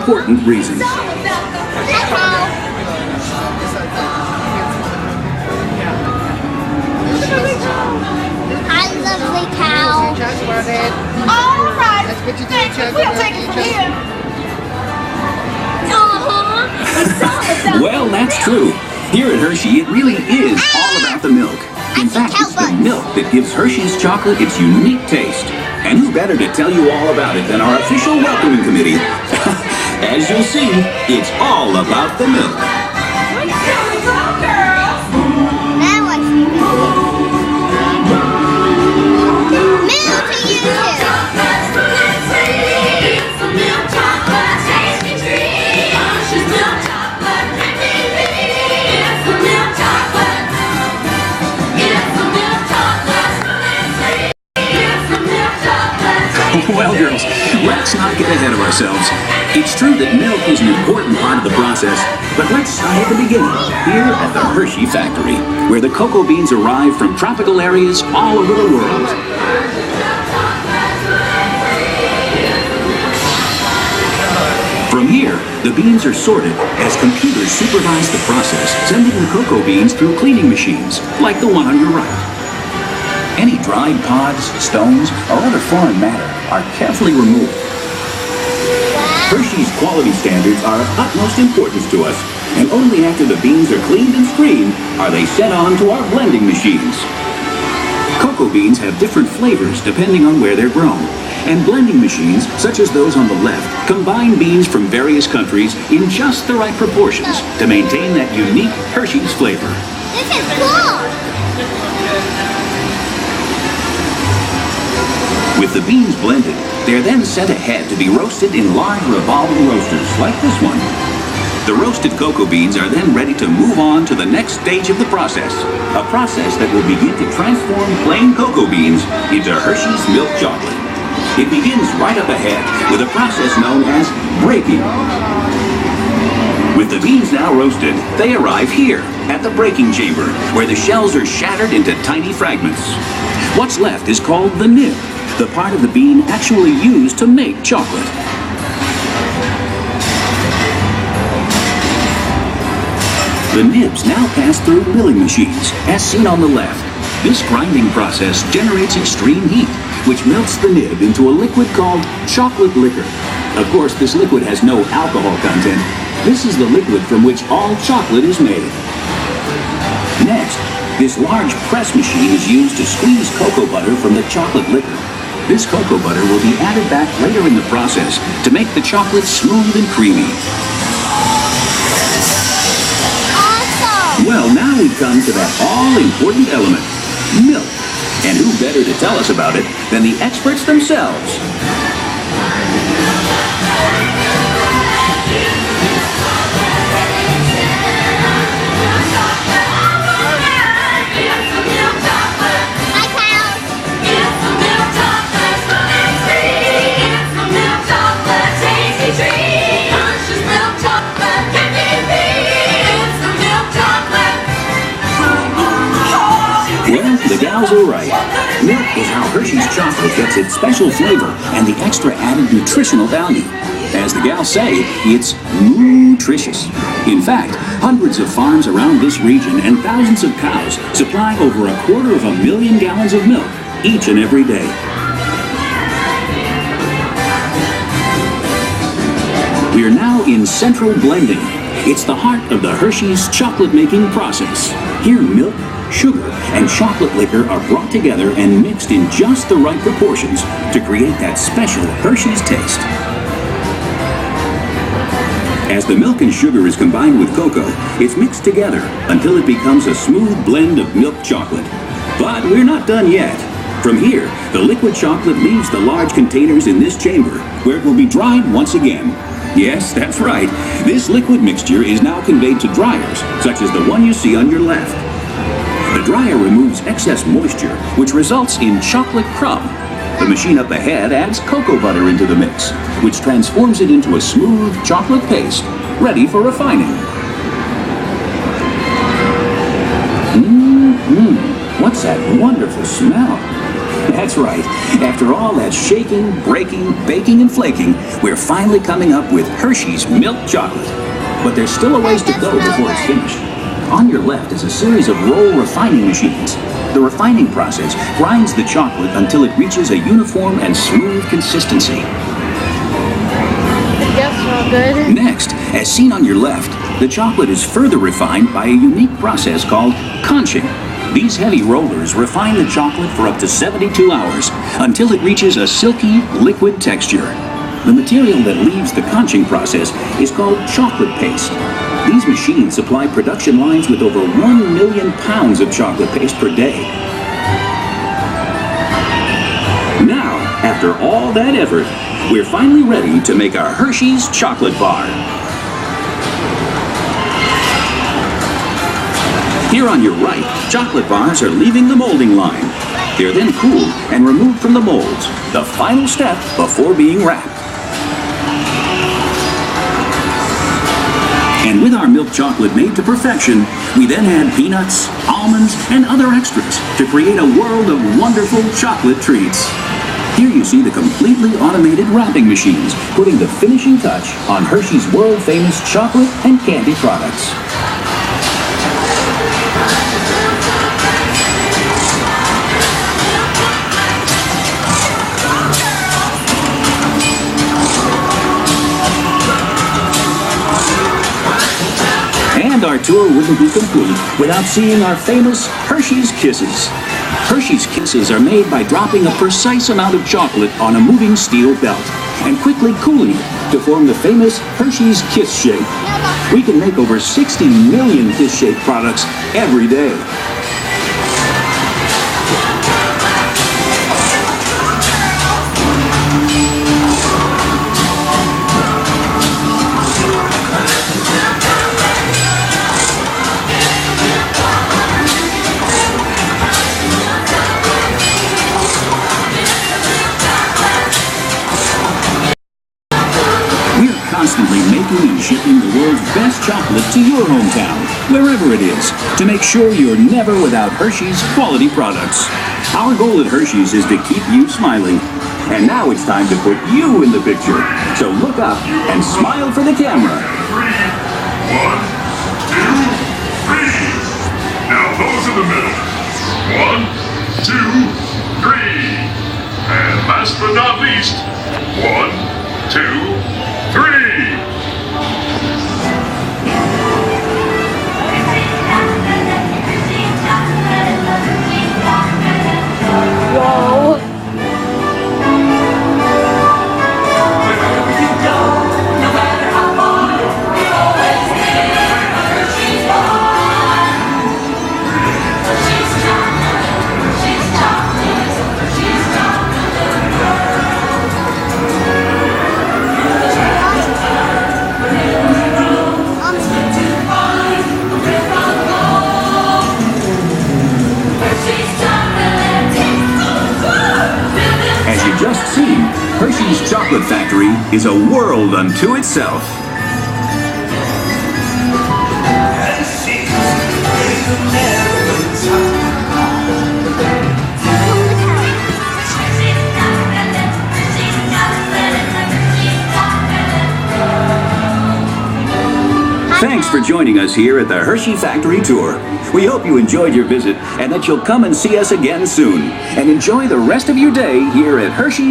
important reasons. Hi, lovely cow. All right. Thank you. We'll take it from here. Well, that's true. Here at Hershey, it really is all about the milk. In fact, it's the milk that gives Hershey's chocolate its unique taste. And who better to tell you all about it than our official welcoming committee? As you'll see, it's all about the milk. Well, girls, let's not get ahead of ourselves. It's true that milk is an important part of the process, but let's start at the beginning, here at the Hershey factory, where the cocoa beans arrive from tropical areas all over the world. From here, the beans are sorted as computers supervise the process, sending the cocoa beans through cleaning machines, like the one on your right. Any dried pods, stones, or other foreign matter are carefully removed. Hershey's quality standards are of utmost importance to us, and only after the beans are cleaned and screened are they sent on to our blending machines. Cocoa beans have different flavors depending on where they're grown, and blending machines, such as those on the left, combine beans from various countries in just the right proportions to maintain that unique Hershey's flavor. This is cool! With the beans blended, they're then sent ahead to be roasted in large revolving roasters like this one. The roasted cocoa beans are then ready to move on to the next stage of the process, a process that will begin to transform plain cocoa beans into Hershey's milk chocolate. It begins right up ahead with a process known as breaking. With the beans now roasted, they arrive here at the breaking chamber, where the shells are shattered into tiny fragments. What's left is called the nib, the part of the bean actually used to make chocolate. The nibs now pass through milling machines, as seen on the left. This grinding process generates extreme heat, which melts the nib into a liquid called chocolate liquor. Of course, this liquid has no alcohol content. This is the liquid from which all chocolate is made. Next, this large press machine is used to squeeze cocoa butter from the chocolate liquor. This cocoa butter will be added back later in the process to make the chocolate smooth and creamy. Awesome! Well, now we come to that all-important element, milk. And who better to tell us about it than the experts themselves? The gals are right. Milk is how Hershey's chocolate gets its special flavor and the extra added nutritional value. As the gals say, it's nutritious. In fact, hundreds of farms around this region and thousands of cows supply over 250,000 gallons of milk each and every day. We are now in central blending. It's the heart of the Hershey's chocolate-making process. Here, milk, sugar, and chocolate liquor are brought together and mixed in just the right proportions to create that special Hershey's taste. As the milk and sugar is combined with cocoa, it's mixed together until it becomes a smooth blend of milk chocolate. But we're not done yet. From here, the liquid chocolate leaves the large containers in this chamber, where it will be dried once again. Yes, that's right. This liquid mixture is now conveyed to dryers, such as the one you see on your left. The dryer removes excess moisture, which results in chocolate crumb. The machine up ahead adds cocoa butter into the mix, which transforms it into a smooth chocolate paste, ready for refining. What's that wonderful smell? That's right. After all that shaking, breaking, baking, and flaking, we're finally coming up with Hershey's milk chocolate. But there's still a ways to go before it's finished. On your left is a series of roll refining machines. The refining process grinds the chocolate until it reaches a uniform and smooth consistency. Next, as seen on your left, the chocolate is further refined by a unique process called conching. These heavy rollers refine the chocolate for up to 72 hours until it reaches a silky, liquid texture. The material that leaves the conching process is called chocolate paste. These machines supply production lines with over 1 million pounds of chocolate paste per day. Now, after all that effort, we're finally ready to make our Hershey's chocolate bar. Here on your right, chocolate bars are leaving the molding line. They're then cooled and removed from the molds, the final step before being wrapped. And with our milk chocolate made to perfection, we then add peanuts, almonds, and other extras to create a world of wonderful chocolate treats. Here you see the completely automated wrapping machines, putting the finishing touch on Hershey's world-famous chocolate and candy products. And our tour wouldn't be complete without seeing our famous Hershey's Kisses. Hershey's Kisses are made by dropping a precise amount of chocolate on a moving steel belt and quickly cooling it to form the famous Hershey's Kiss shape. We can make over 60 million Kiss-shaped products every day. Constantly making and shipping the world's best chocolate to your hometown, wherever it is, to make sure you're never without Hershey's quality products. Our goal at Hershey's is to keep you smiling. And now it's time to put you in the picture. So look up and smile for the camera. 1, 2, 3. Now those in the middle. 1, 2, 3. And last but not least, 1, 2, 3! Whoa. Just seen, Hershey's Chocolate Factory is a world unto itself. Thanks for joining us here at the Hershey Factory Tour. We hope you enjoyed your visit and that you'll come and see us again soon. And enjoy the rest of your day here at Hershey.